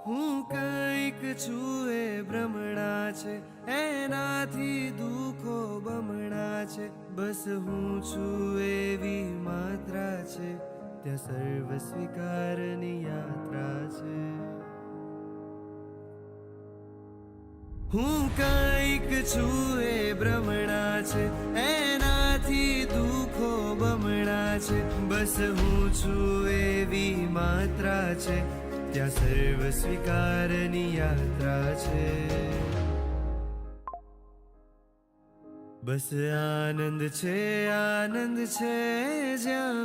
હું કંઈક છું એ ભ્રમણા છે, એનાથી દુઃખો બમણા છે. બસ હું છું એવી માત્રા છે, ત્યાં સર્વ સ્વીકારની યાત્રા છે. હું કંઈક છું એ ભ્રમણા છે, એનાથી દુઃખો બમણા છે. બસ હું છું એવી માત્રા છે, ત્યાં સર્વ સ્વીકારની યાત્રા છે. બસ આનંદ છે જ્યાં,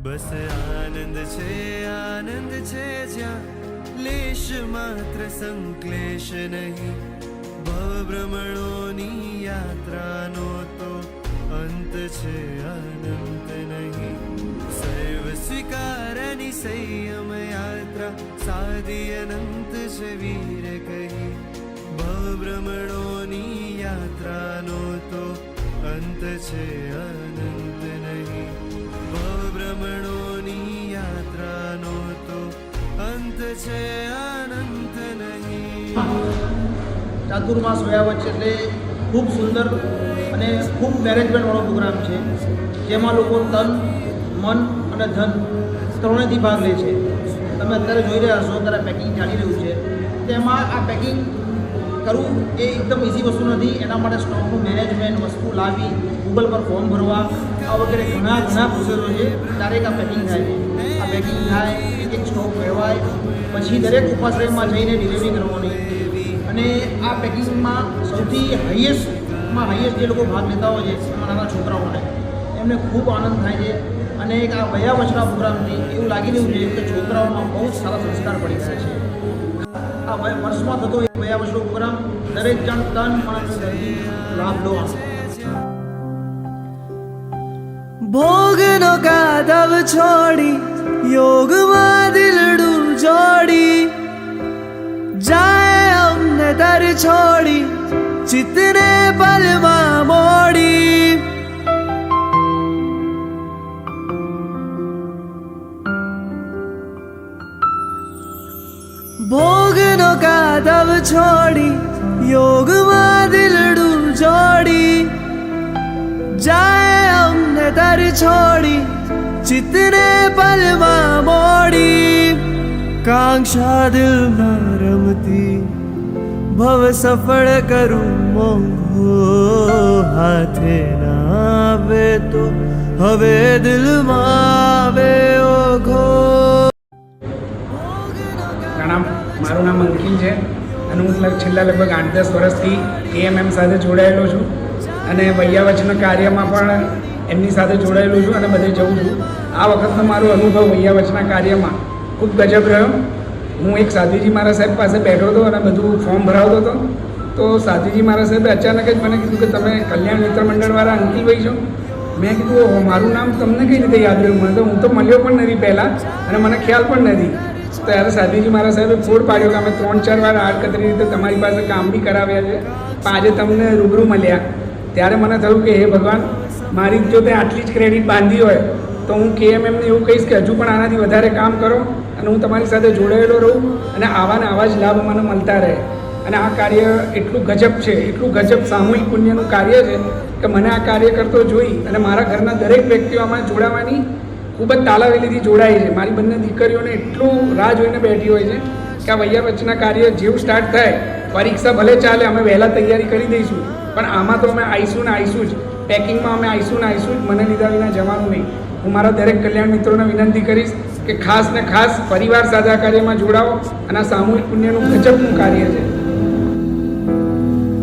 બસ આનંદ છે જ્યાં લેશ માત્ર સંક્લેશ નહીં. ભ્રમણોની યાત્રાનો તો અંત છે અનંત નહીં. સર્વ સ્વીકારની સંયમ યાત્રા સાદી અનંત છે વીર કહી. ભ્રમણોની યાત્રાનો તો અંત છે અનંત નહીં. ભ્રમણોની યાત્રાનો તો અંત છે અનંત નહીં. ચાતુર્માસ વયા વચ્ચે એટલે ખૂબ સુંદર અને ખૂબ મેનેજમેન્ટવાળો પ્રોગ્રામ છે, જેમાં લોકો તન, મન અને ધન ત્રણેયથી ભાગ લે છે. તમે અત્યારે જોઈ રહ્યા છો, અત્યારે પેકિંગ ચાલી રહ્યું છે. તેમાં આ પેકિંગ કરવું એ એકદમ ઇઝી વસ્તુ નથી. એના માટે સ્ટોકનું મેનેજમેન્ટ, વસ્તુ લાવી, ગૂગલ પર ફોર્મ ભરવા, આ વગેરે ઘણા પ્રોસેસો છે. દરેક આ પેકિંગ થાય છે. આ પેકિંગ થાય, એક સ્ટોક કહેવાય, પછી દરેક ઉપાશ્રયમાં જઈને ડિલિવરી કરવાની. અને આ પેકિંગમાં સૌથી હાઈએસ્ટ જે લોકો ભાગ લેતા હોય છે, એમાં નાના છોકરાઓ માટે એમને ખૂબ આનંદ થાય છે. અને એક આ વયા વચના પ્રોગ્રામથી એવું લાગી રહ્યું છે કે છોકરાઓમાં બહુ જ સારા સંસ્કાર પડી ગયા છે. આ વર્ષમાં થતો એક વયા વચનો પ્રોગ્રામ દરેક જણ તન મન ધનથી લાભ લો. ભોગનો કાદવ છોડી યોગમાં દિલડું જોડી, જાય અમને દર છોડી ચિત્તને પલમાં મોડી. ભોગનો કાદવ છોડી યોગમાં દિલડું જોડી, જાય અમને દર છોડી ચિત્તને પલમાં મોડી. કાંક્ષા દિલમાં રમતી ભવ સફળ કરું મોંઘો, હાથે ના આવે તો હવે દિલમાં આવે ઓઘો. પ્રણામ, મારું નામ અંકિલ છે અને હું છેલ્લા લગભગ 8-10 વર્ષથી KMM સાથે જોડાયેલો છું અને વયા વચના કાર્યમાં પણ એમની સાથે જોડાયેલો છું અને બધે જઉં છું. આ વખતનો મારો અનુભવ વયા વચના કાર્યમાં ખૂબ ગજબ રહ્યો. હું એક સાધુજી મારા સાહેબ પાસે બેઠો હતો અને બધું ફોર્મ ભરાવતો હતો. તો સાધુજી મારા સાહેબે અચાનક જ મને કીધું કે તમે કલ્યાણ મિત્ર મંડળવાળા અંકિલભાઈ છો. મેં કીધું મારું નામ તમને કઈ રીતે યાદ રહ્યું? મને તો હું તો મળ્યો પણ નથી પહેલાં અને મને ખ્યાલ પણ નથી. ત્યારે સાધુજી મારા સાહેબે ફોડ પાડ્યો કે અમે 3-4 વાર આડકતરી રીતે તમારી પાસે કામ બી કરાવ્યા છે, પણ આજે તમને રૂબરૂ મળ્યા. ત્યારે મને થયું કે હે ભગવાન, મારી જો તે આટલી જ ક્રેડિટ બાંધી હોય તો હું KMMને એવું કહીશ કે હજુ પણ આનાથી વધારે કામ કરો અને હું તમારી સાથે જોડાયેલો રહું અને આવા જ લાભ મને મળતા રહે. અને આ કાર્ય એટલું ગજબ છે, એટલું ગજબ સામૂહિક પુણ્યનું કાર્ય છે કે મને આ કાર્ય કરતો જોઈ અને મારા ઘરના દરેક વ્યક્તિઓ આમાં જોડાવાની ખૂબ જ તાલાવેલીથી જોડાય છે. મારી બંને દીકરીઓને એટલું રાહ જોઈને બેઠી હોય છે કે આ વયા વચના કાર્ય જેવું સ્ટાર્ટ થાય, પરીક્ષા ભલે ચાલે, અમે વહેલા તૈયારી કરી દઈશું, પણ આમાં તો અમે આવીશું ને આવીશું જ. પેકિંગમાં અમે આવીશું ને આવીશું જ, મને લીધા વિના જવાનું નહીં. હું મારા દરેક કલ્યાણ મિત્રોને વિનંતી કરીશ કે ખાસ ને ખાસ પરિવાર સાથે આ કાર્યમાં જોડાઓ અને આ સામૂહિક પુણ્યનું ગજબનું કાર્ય છે.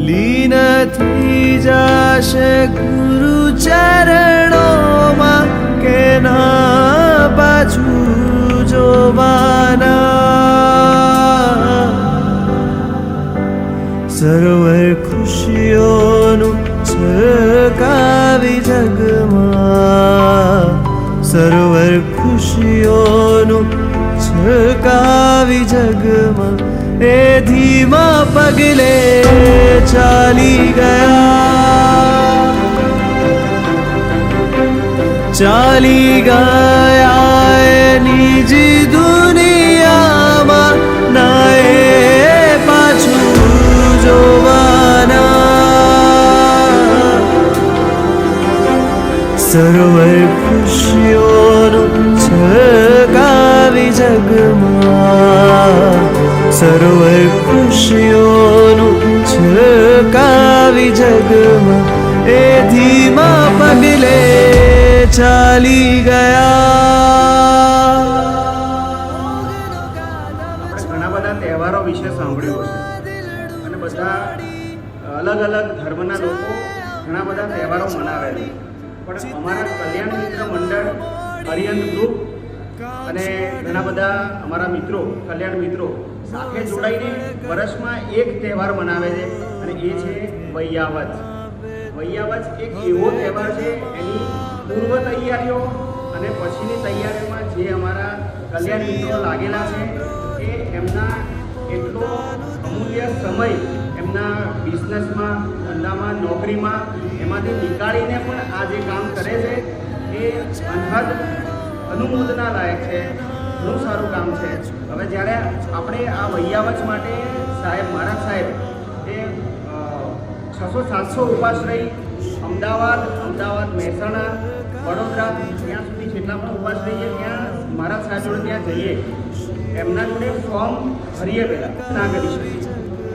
લીન થઈ જશે ગુરુ ચરણોમાં કે ના પાછું જોવાના. સરોવર ખુશીઓનું છલકાવી જગમાં, સરોવર ખુશીઓનું છલકાવી જગમાં. એ ધીમા પગલે ચાલી ગયા, ચાલી ગયા નિજ દુનિયા. સરોવર ખુશીઓનું છલકાવી જગમાં, સરોવર ખુશીઓનું છલકાવી જગમાં, એ ધીમા પગલે ચાલી ગયા. આપણે ઘણા બધા તહેવારો વિશે સાંભળ્યું હશે અને બધા અલગ અલગ ધર્મના લોકો ઘણા બધા તહેવારો મનાવે છે, પણ અમારા કલ્યાણ મિત્ર મંડળ અરિયંત ગ્રુપ અને ઘણા બધા અમારા મિત્રો કલ્યાણ મિત્રો સાથે જોડાઈને વર્ષમાં એક તહેવાર મનાવે છે અને એ છે વૈયાવત. વૈયાવત એક એવો તહેવાર છે, એની પૂર્વ તૈયારીઓ અને પછીની તૈયારીઓમાં જે અમારા કલ્યાણ મિત્રો લાગેલા છે એ એમના એટલો અમૂલ્ય સમય એમના બિઝનેસમાં, ધંધામાં, નોકરીમાં એમાંથી નીકાળીને પણ આ જે કામ કરે છે એ અનહદ અનુમોદના લાયક છે. ઘણું સારું કામ છે. હવે જ્યારે આપણે આ વૈયાવચ માટે મહારાજ સાહેબ એ 600-700 ઉપાશ્રય અમદાવાદ, મહેસાણા, વડોદરા ત્યાં સુધી જેટલા પણ ઉપાશ્રય છે ત્યાં મહારાજ સાહેબ જોડે ત્યાં જઈએ, એમના જોડે ફોર્મ ભરીએ પહેલાં ના કરી શકીએ.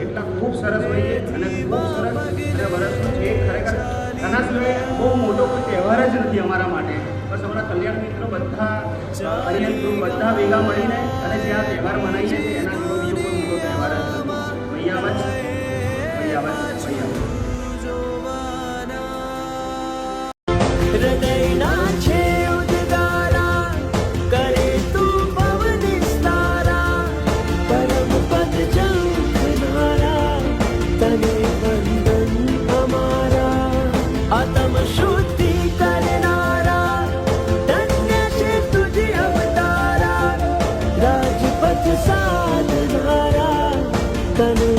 એટલા ખૂબ સરસ હોય છે અને ખૂબ સરસ અને વર્ષનું છે. ખરેખર આના સિવાય બહુ મોટો કોઈ તહેવાર જ નથી અમારા માટે. બસ અમારા કલ્યાણ મિત્રો બધા અરિયંત ગ્રુપ બધા ભેગા મળીને અને જે આ તહેવાર મનાવીએ છીએ એના જેવો બીજો કોઈ મોટો તહેવાર જ નથી. વૈયાવચ, વૈયાવચ, વૈયાવચ. હૃદયના છે ઉદ્ગારા, કરે તું પવન વિસ્તારા, પરમ પદ ઝંખનારા, તને વંદન અમારા. આત્મ શુદ્ધિ કરનારા, ધન્ય છે તુજ અવતારા, રાજપથ સાધનારા, તને